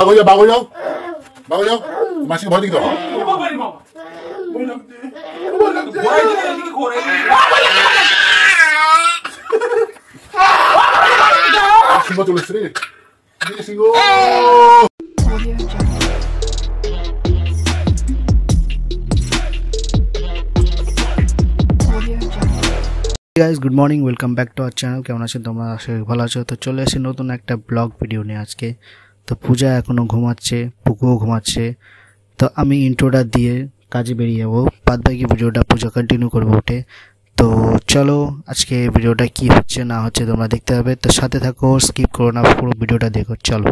भागो जाओ मासी को भर दी दो सिंह चले सिंह guys good morning welcome back to our channel কেমন আছো তোমরা আশা করি ভালো আছো তো চলে এসেছি নতুন একটা ব্লগ ভিডিও নিয়ে আজকে তো পূজা এখনো ঘুমাচ্ছে পুকুও ঘুমাচ্ছে তো আমি ইন্ট্রোটা দিয়ে কাজে বেরিয়ে যাব বাদবাকি ভিডিওটা পূজা কন্টিনিউ করবে উঠে তো চলো আজকে ভিডিওটা কি হচ্ছে না হচ্ছে তোমরা দেখতে হবে তো সাথে থাকো স্কিপ করো না পুরো ভিডিওটা দেখো চলো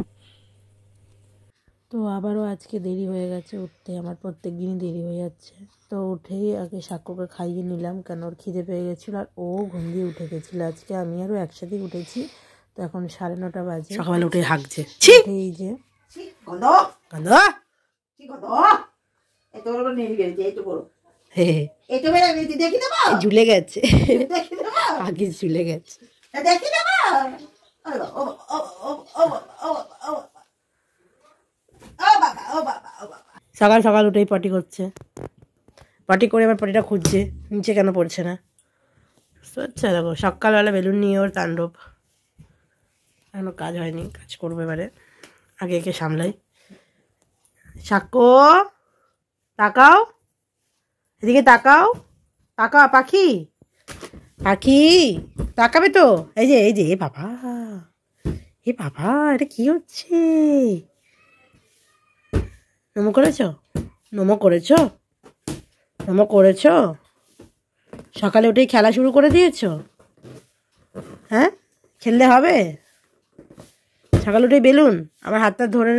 তো আবারও আজকে দেরি হয়ে গেছে উঠতে আমার প্রত্যেক দিনই দেরি হয়ে যাচ্ছে তো উঠেই আগে সাক্ষ্যকে খাইয়ে নিলাম কেন ওর খিদে পেয়ে গেছিলো আর ও ঘুম দিয়ে উঠে গেছিলো আজকে আমি আরও একসাথেই উঠেছি তো এখন 9:30 বাজে সকালে উঠে হাঁকছে এই যে ঝুলে গেছে আগে ঝুলে গেছে সকাল সকাল উঠেই পটি করছে পটি করে আবার পটিটা খুঁজছে নিচে কেন পড়ছে না আচ্ছা দেখো সকালবেলা বেলুন নিয়ে ওর তাণ্ডব এখনো কাজ হয়নি কাজ করবো এবারে আগে একে সামলাই সাক্ষ্য তাকাও এদিকে তাকাও তাকাও পাখি পাখি তাকাবে তো এই যে এ বাবা এটা কি হচ্ছে নমো করেছো সকালে উঠেই খেলা শুরু করে দিয়েছো হ্যাঁ খেললে হবে সকালে উঠেই বেলুন আমার হাতটা ধরে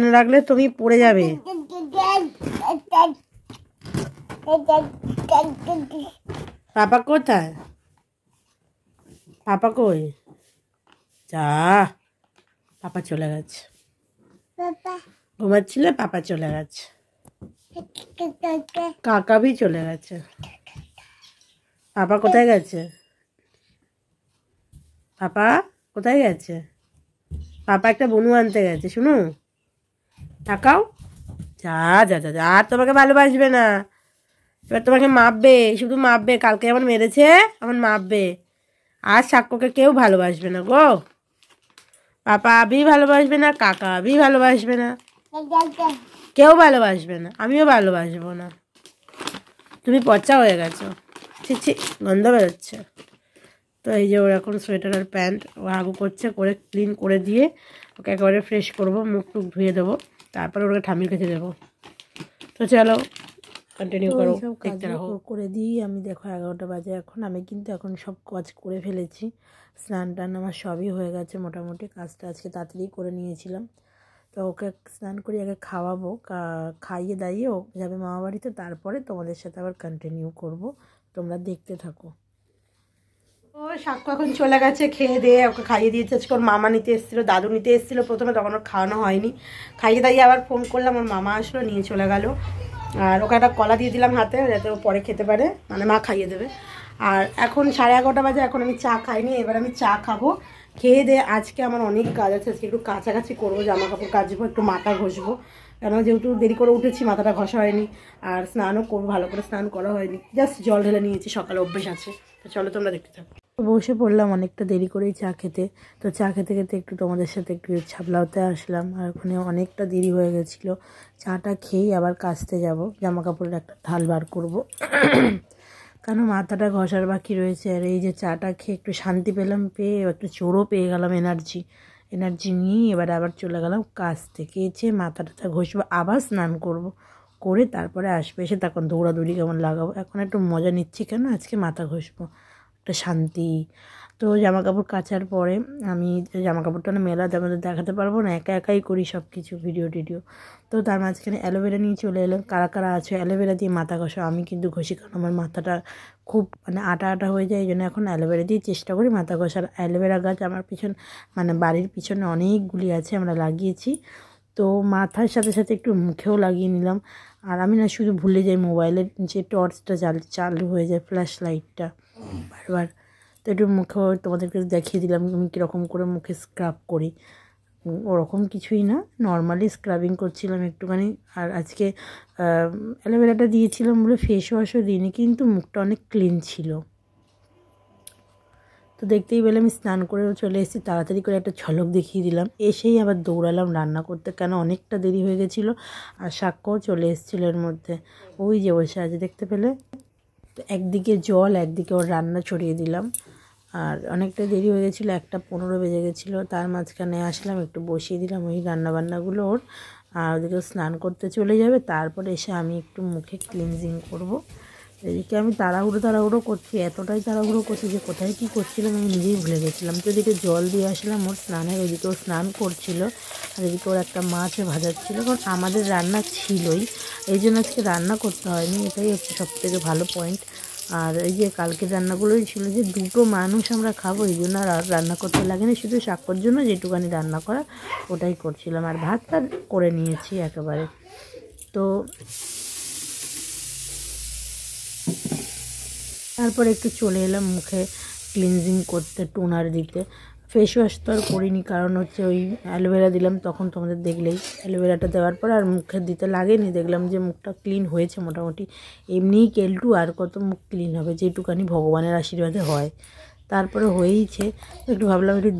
না রাখলে তুমি পড়ে যাবে পাপা কোথায় পাপা কই যা পাপা চলে গেছে ঘুমাচ্ছিলে পাপা চলে গেছে কাকা ভি চলে গেছে পাপা কোথায় গেছে পাপা কোথায় গেছে পাপা একটা বনু আনতে গেছে শুনো তাকাও যা আর তোমাকে ভালোবাসবে না এবার তোমাকে মাপবে শুধু মাপবে কালকে আমার মেরেছে আমার মাপবে আর সাক্ষ্যকে কেউ ভালোবাসবে না গো পাপা আবি ভালোবাসবে না কাকা আবি ভালোবাসবে না কেউ ভালোবাসবে না আমিও ভালোবাসবো না তুমি পচা হয়ে গেছো ছি গন্ধ বেরোচ্ছে তো এই যে ওর এখন সোয়েটার আর প্যান্ট ও আগু করছে করে ক্লিন করে দিয়ে ওকে একেবারে ফ্রেশ করবো মুখ টুক ধুয়ে দেবো তারপরে ওকে ঠামির খেতে দেবো তো চলো কন্টিনিউ করো দেখতে রাখো করে দিই আমি দেখো 11টা বাজে এখন আমি কিন্তু এখন সব কাজ করে ফেলেছি স্নান টান আমার সবই হয়ে গেছে মোটামুটি কাজটা আজকে তাড়াতাড়ি করে নিয়েছিলাম তো ওকে স্নান করে আগে খাওয়াবো খাইয়ে দাইয়ে ও যাবে মামা বাড়িতে তারপরে তোমাদের সাথে আবার কন্টিনিউ করব তোমরা দেখতে থাকো ও সাক্ষ্য এখন চলে গেছে খেয়ে দিয়ে ওকে খাইয়ে দিয়েছে আজকে ওর মামা নিতে এসেছিলো দাদু নিতে এসেছিলো প্রথমে তখন ওর খাওয়ানো হয়নি খাইয়ে দাইয়ে আবার ফোন করলাম ওর মামা আসলো নিয়ে চলে গেল আর ওকে একটা কলা দিয়ে দিলাম হাতে যাতে ও পরে খেতে পারে মানে মা খাইয়ে দেবে আর এখন 11:30 বাজে এখন আমি চা খাইনি এবার আমি চা খাবো খেয়ে দিয়ে আজকে আমার অনেক কাজ আছে আজকে একটু কাছাকাছি করবো জামা কাপড় কাচবো একটু মাথা ঘষবো কেন যেহেতু দেরি করে উঠেছি মাথাটা ঘষা হয়নি আর স্নানও করবো ভালো করে স্নান করা হয়নি জাস্ট জল ঢেলে নিয়েছি সকালে অভ্যেস আছে তো চলো তোমরা দেখতে থাকো বসে পড়লাম অনেকটা দেরি করেই চা খেতে তো চা খেতে খেতে একটু তোমাদের সাথে একটু ছাপলাতে আসলাম আর ওখানে অনেকটা দেরি হয়ে গেছিলো চাটা খেয়েই আবার কাচতে যাব জামা কাপড়ের একটা থাল বার করবো কেন মাথাটা ঘষার বাকি রয়েছে আর এই যে চাটা খেয়ে একটু শান্তি পেলাম পেয়ে একটু চোরও পেয়ে গেলাম এনার্জি নিয়ে এবার আবার চলে গেলাম কাচতে খেয়েছে মাথাটা ঘষবো আবার স্নান করব করে তারপরে আসবে এসে তখন দৌড়াদৌড়ি কেমন লাগাবো এখন একটু মজা নিচ্ছি কেন আজকে মাথা ঘষবো একটা শান্তি তো জামা কাপড় কাচার পরে আমি জামা কাপড়টা মেলা তোমাদের দেখাতে পারবো না একাই করি সব কিছু ভিডিও তো তার মাঝখানে অ্যালোভেরা নিয়ে চলে এলাম কারা আছে অ্যালোভেরা দিয়ে মাথা ঘষা আমি কিন্তু ঘষি কারণ আমার মাথাটা খুব মানে আটা হয়ে যায় এই জন্য এখন অ্যালোভেরা দিয়ে চেষ্টা করি মাথা ঘষার অ্যালোভেরা গাছ আমার মানে বাড়ির পিছনে অনেকগুলি আছে আমরা লাগিয়েছি তো মাথার সাথে সাথে একটু মুখেও লাগিয়ে নিলাম আর আমি না শুধু ভুলে যাই মোবাইলের যে টর্চটা চালু হয়ে যায় ফ্ল্যাশ লাইটটা বারবার তো একটু মুখেও তোমাদেরকে দেখিয়ে দিলাম আমি কীরকম করে মুখে স্ক্রাব করি ওরকম কিছুই না, নর্মালি স্ক্রাবিং করছিলাম একটুখানি। আর আজকে অ্যালোভেরাটা দিয়েছিলাম বলে ফেস ওয়াশও দিইনি, কিন্তু মুখটা অনেক ক্লিন ছিল। তো দেখতেই পেলে আমি স্নান করেও চলে এসেছি, তাড়াতাড়ি করে একটা ঝলক দেখিয়ে দিলাম। এসেই আবার দৌড়ালাম রান্না করতে, কেন অনেকটা দেরি হয়ে গেছিলো। আর সাক্ষ্যও চলে এসেছিলো এর মধ্যে, ওই যে বসে আছে দেখতে পেলে। তো একদিকে জল, একদিকে ওর রান্না ছড়িয়ে দিলাম। আর অনেকটা দেরি হয়ে গেছিলো, 1:15 বেজে গেছিলো। তার মাঝখানে আসলাম, একটু বসিয়ে দিলাম ওই রান্নাবান্নাগুলো ওর। আর ওদিকে স্নান করতে চলে যাবে, তারপরে এসে আমি একটু মুখে ক্লিনজিং করব। এদিকে আমি তাড়াহুড়ো করছি, এতটাই তাড়াহুড়ো করছি যে কোথায় কী করছিলাম আমি নিজেই ভুলে গেছিলাম। তো এদিকে জল দিয়ে আসলাম ওর স্নানের, ওইদিকে ও স্নান করছিল। আর এদিকে ওর একটা মাছও ভাজাচ্ছিলো, কারণ আমাদের রান্না ছিলই, এই জন্য আজকে রান্না করতে হয়নি। এটাই হচ্ছে সবথেকে ভালো পয়েন্ট। আর এই যে কালকের রান্নাগুলোই ছিল, যে 2 মানুষ আমরা খাবো, এই জন্য আর রান্না করতে লাগেনি, শুধু সাক্ষ্যর জন্য যেটুকানি রান্না করা ওটাই করছিলাম। আর ভাতটা করে নিয়েছি একেবারে। তো তারপর একটু চলে এলাম মুখে ক্লিনজিং করতে, টোনার দিতে। ফেস ওয়াশ তো আর করিনি, কারণ হচ্ছে ওই অ্যালোভেরা দিলাম তখন, তোমাদের দেখলেই। অ্যালোভেরাটা দেওয়ার পর আর মুখে দিতে লাগেনি, দেখলাম যে মুখটা ক্লিন হয়েছে মোটামুটি। এমনিই কেলটু, আর কত মুখ ক্লিন হবে, যেটুকানি ভগবানের আশীর্বাদে হয়। তারপরে হয়েইছে, একটু ভাবলাম একটু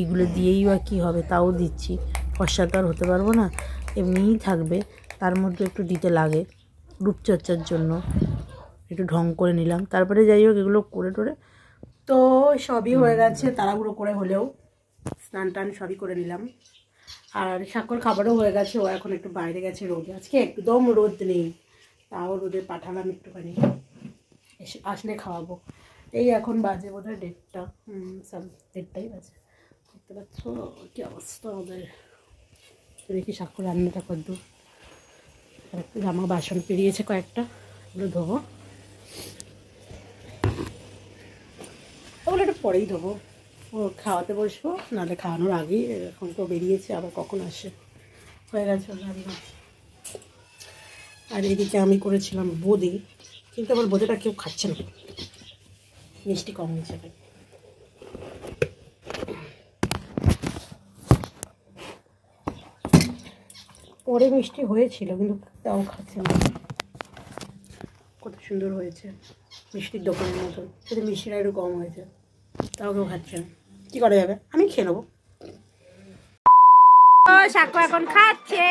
এগুলো দিয়েই বা কী হবে, তাও দিচ্ছি। ফর্সা তো আর হতে পারবো না, এমনিই থাকবে, তার মধ্যে একটু দিতে লাগে রূপচর্চার জন্য। একটু ঢং করে নিলাম, তারপরে যাই হোক এগুলো করে টোরে তো সবই হয়ে গেছে, তাড়াহুড়ো করে হলেও স্নান টান সবই করে নিলাম। আর সাক্ষর খাবারও হয়ে গেছে, ও এখন একটু বাইরে গেছে রোদে, আজকে একদম রোদ নেই, তাও রোদে পাঠালাম একটুখানি, আসলে খাওয়াবো। এই এখন বাজে বোধহয় 1:30, 1:30টাই বাজে। দেখতে পাচ্ছ কী অবস্থা আমাদের। দেখি সাক্ষর রান্নাটা করদূর, একটু জামা বাসন পেরিয়েছে কয়েকটা, এগুলো ধোবো, ওগুলো একটু পরেই ধোবো। ও খাওয়াতে বসবো, নাহলে খাওয়ানোর আগেই, এখন তো বেরিয়েছে, আবার কখন আসে, হয়ে গেছে রান্না। আর এদিকে আমি করেছিলাম বোঁদে, কিন্তু আমার বোঁদেটা কেউ খাচ্ছে না, মিষ্টি কম হয়েছে। পরে মিষ্টি হয়েছিল, কিন্তু তাও খাচ্ছে না। কত সুন্দর হয়েছে, মিষ্টির দোকানের মতন, শুধু মিষ্টিটা একটু কম হয়েছে, তাও কেউ খাচ্ছে না। কী করা যাবে, আমি খেয়ে নেবো। সাক্ষ্য এখন খাচ্ছে,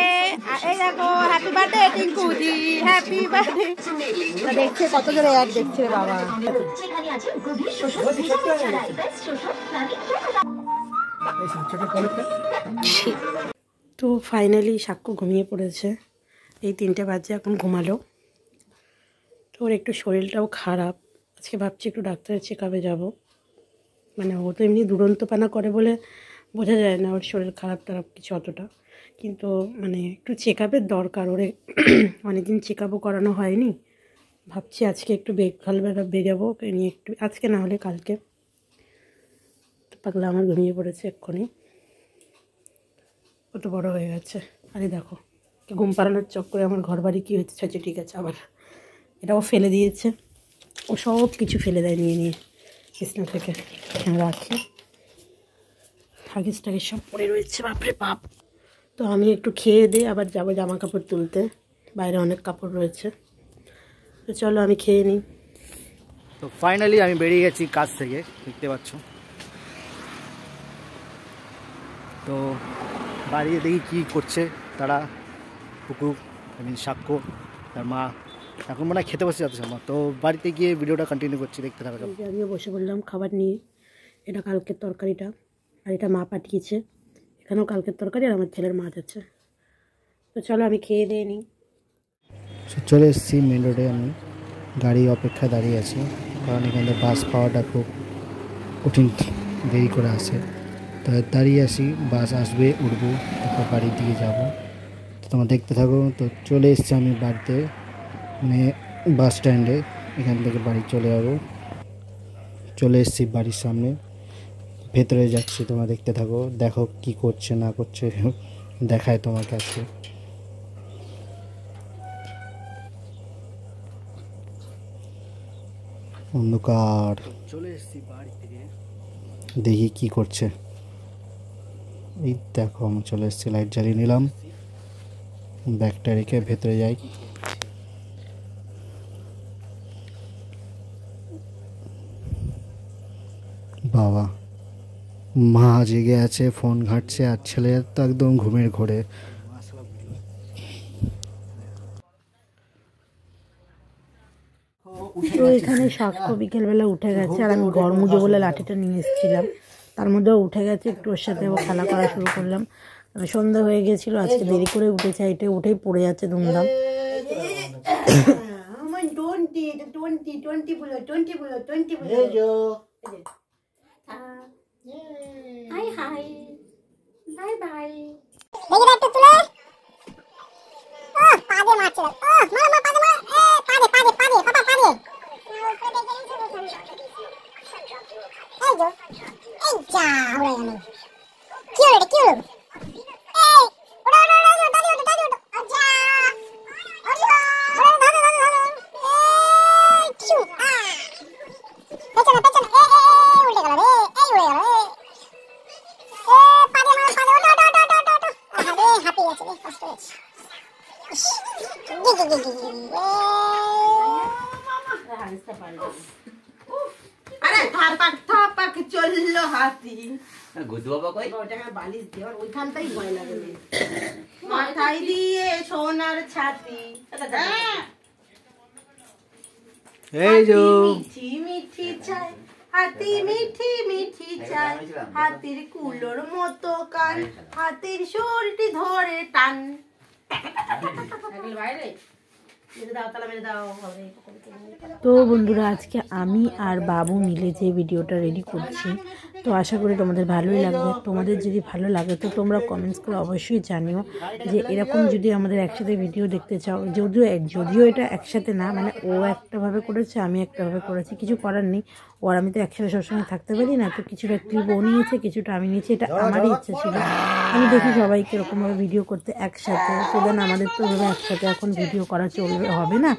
এই দেখো হ্যাপি বার্থডে টিঙ্কুদি, হ্যাপি বার্থডে। দেখছে কত জোরে এক দেখছে রে বাবা। তো ফাইনালি সাক্ষ্য ঘুমিয়ে পড়েছে, এই 3টে বাজে এখন ঘুমালো। তো ওর একটু শরীরটাও খারাপ, আজকে ভাবছি একটু ডাক্তারের চেকআপে যাব। মানে ও তো এমনি দুরন্তপানা করে বলে বোঝা যায় না ওর শরীর খারাপ টারাপ কিছু অতটা, কিন্তু মানে একটু চেকআপের দরকার ওরে। অনেকদিন চেকআপও করানো হয়নি, ভাবছি আজকে একটু সকালবেলা বেরোবো ওকে নিয়ে, একটু আজকে না হলে কালকে। তো পাগলা আমার ঘুমিয়ে পড়েছে এক্ষুনি, কত বড় হয়ে গেছে। আরে দেখো ঘুম পাড়ানোর চক্করে আমার ঘর বাড়ি কী হচ্ছে, আচ্ছা ঠিক আছে, আবার এটাও ফেলে দিয়েছে, ও সব কিছু ফেলে দেয় নিয়ে নিয়ে বিছনা থেকে, রাখি হাগিস টাগিস সব পড়ে রয়েছে, বাপরে বাপ। তো আমি একটু খেয়ে দিয়ে আবার যাবো জামা কাপড় তুলতে, বাইরে অনেক কাপড় রয়েছে। তো চলো আমি খেয়ে নিই। তো ফাইনালি আমি বেরিয়ে গেছি কাজ থেকে, দেখতে পাচ্ছ। তো বাড়িতে দেখি কী করছে তারা, পুকু, সাক্ষ্য, তার মা এখন মনে হয় খেতে বসে যাচ্ছে আমার। তো বাড়িতে গিয়ে ভিডিওটা কন্টিনিউ করছি, দেখতে থাকা। আমিও বসে বললাম খাবার নিয়ে, এটা কালকের তরকারিটা, আর এটা মা পাঠিয়েছে, এখানেও কালকের তরকারি, আর আমার ছেলের মাছ আছে। তো চলো আমি খেয়ে দিয়ে নিই। চলে এসেছি মেন রোডে, আমি গাড়ি অপেক্ষা দাঁড়িয়ে আছি, কারণ এখানে বাস পাওয়াটা খুব কঠিন, দেরি করে আসে। তো দাঁড়িয়ে আসি, বাস আসবে, উঠবো, তারপর বাড়ির দিকে যাবো। তো তোমরা দেখতে থাকো। তো চলে এসেছি আমি বাড়িতে, মানে বাস স্ট্যান্ডে, এখান থেকে বাড়ি চলে যাবো। চলে এসেছি বাড়ির সামনে, ভেতরে যাচ্ছি, তোমরা দেখতে থাকো, দেখো কি করছে না করছে, দেখায় তোমার কাছে। অন্ধকার, চলে এসেছি বাড়ি থেকে, দেখি কি করছে। এই দেখো আমি চলে এসেছি, লাইট জ্বালিয়ে নিলাম, ব্যাগটা রেখে ভেতরে যাই। বাবা, মা জেগে আছে, ফোন ঘাঁটছে, আর ছেলে তো একদম ঘুমের ঘোরে। তো এখানে সাক্ষ্য বিকেলবেলা উঠে গেছে, আর আমি ঘর মুজো বলে লাঠিটা নিয়ে এসেছিলাম, তার মধ্যেও উঠে গেছে। একটু ওর সাথে খেলা করা শুরু করলাম। সন্ধ্যা হয়ে গেছিল, আজকে দেরি করে উঠেছে, এটা উঠেই পড়ে যাচ্ছে ধুমধাম। আরে থাপাক থাপাক চললো হাতি, গুদু বাবা কই ওটাকে বালিশ দেওয়ার ওইখানটাই ভয় লাগে, মাথায় দিয়ে সোনার ছাতি। এই যে মিঠি মিঠি চাই হাতি, মিঠি মিঠি চাই হাতির কুলোর মতো কান, হাতির শরীরটি ধরে টান। তো বন্ধুরা, আজকে আমি আর বাবু মিলে যে ভিডিওটা রেডি করছি, তো আশা করি তোমাদের ভালোই লাগবে। তোমাদের যদি ভালো লাগে তো তোমরা কমেন্টস করে অবশ্যই জানিও যে এরকম যদি আমাদের একসাথে ভিডিও দেখতে চাও। যদিও এটা একসাথে না, মানে ও একটাভাবে করেছে, আমি একটাভাবে করেছি, কিছু করার নেই। ও আর আমি তো একসাথে সবসময় থাকতে পারি না, তো কিছুটা ক্লিপ ও নিয়েছে, কিছুটা আমি নিয়েছি। এটা আমারই ইচ্ছা ছিল। আমি দেখি সবাইকে এরকমভাবে ভিডিও করতে একসাথে, তো দেন আমাদের তো ওইভাবে একসাথে এখন ভিডিও করা হবে না।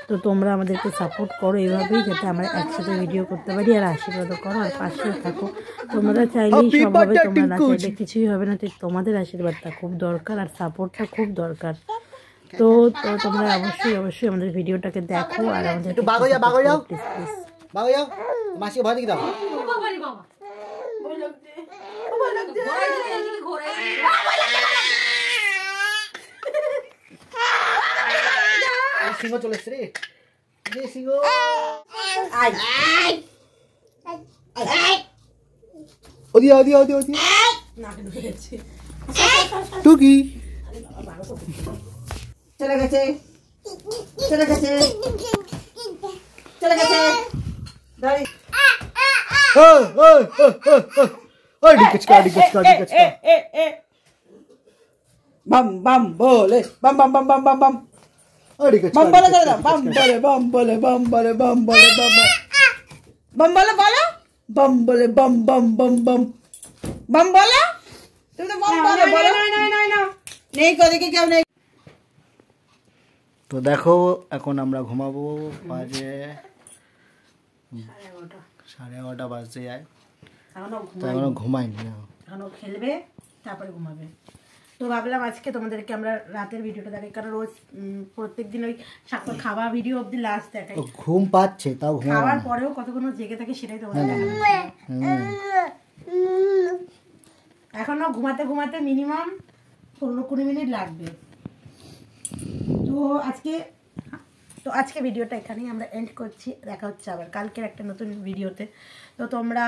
তো তোমরা আমাদেরকে সাপোর্ট করো এইভাবেই, যাতে আমরা একসাথে ভিডিও করতে পারি, আর আশীর্বাদও করো, আর পাশেও থাকো। তোমরা চাইলেই সব হবে, তোমরা না চাইলে কিছুই হবে না। তো তোমাদের আশীর্বাদটা খুব দরকার, আর সাপোর্টটা খুব দরকার। তো তোমরা অবশ্যই আমাদের ভিডিওটাকে দেখো, আর আমাদের মাসি ভয় দেখি দাও। সিংহ চলে এসছে রে, সিংহ ওদিয়া ওদিয়া ওদিয়া ওদিয়া টুকি চলে গেছে, চলে গেছে, চলে গেছে। বাম বাম বলে বাম বাম বাম বাম বাম বাম বাম বলে দাদা, বাম বলে বাম বলে বাম বলে বাম বলে বাম বাম বলে বলো, বাম বলে বাম বাম বাম বাম বাম বলো, তুমি তো বাম বলে বলো। নেই কোদিকে কেউ নেই। তো দেখো এখন আমরা ঘুমাবো, বাজে 11:30 বাজতে যায়, এখনো ঘুমাইনি। এখনো খেলবে, তারপরে ঘুমাবে। তো ভাবলাম আজকে তোমাদেরকে আমরা রাতের ভিডিওটা দেখাই, কারণ রোজ প্রত্যেকদিন ওই সাক্ষর খাওয়া ভিডিও অব্দি লাস্ট দেখাই। ঘুম পাচ্ছে তাও খাওয়ার পরেও কতক্ষণ জেগে থাকে সেটাই তোমাদের দেখাবো। এখনো ঘুমাতে ঘুমাতে মিনিমাম 15-20 মিনিট লাগবে। তো আজকে ভিডিওটা এখানেই আমরা এন্ড করছি। দেখা হচ্ছে আবার কালকের একটা নতুন ভিডিওতে। তো তোমরা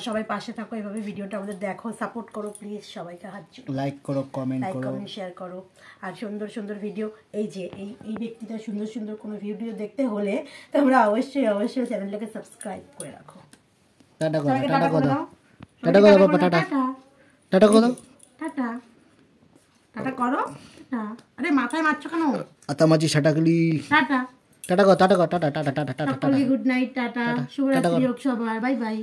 সবাই পাশে থাকো, এইভাবে ভিডিওটা আমাদের দেখো, সাপোর্ট করো প্লিজ। সবাইকে হাত লাইক করো, কমেন্ট শেয়ার করো, আর সুন্দর সুন্দর ভিডিও, এই যে এই ব্যক্তিটা সুন্দর সুন্দর কোনো ভিডিও দেখতে হলে তোমরা অবশ্যই চ্যানেলটাকে সাবস্ক্রাইব করে রাখো। টাটা করো, টাটা করো, টাটা করো বাবা, টাটা টাটা করো, টাটা টাটা করো। আরে মাথায় মারছো কেন? আতামাজি ছাটাকলি, টাটা টাটা করো, টাটা করো, tata tata tata tata, good night, tata, শুভরাত্রি হোক সবার, বাই বাই।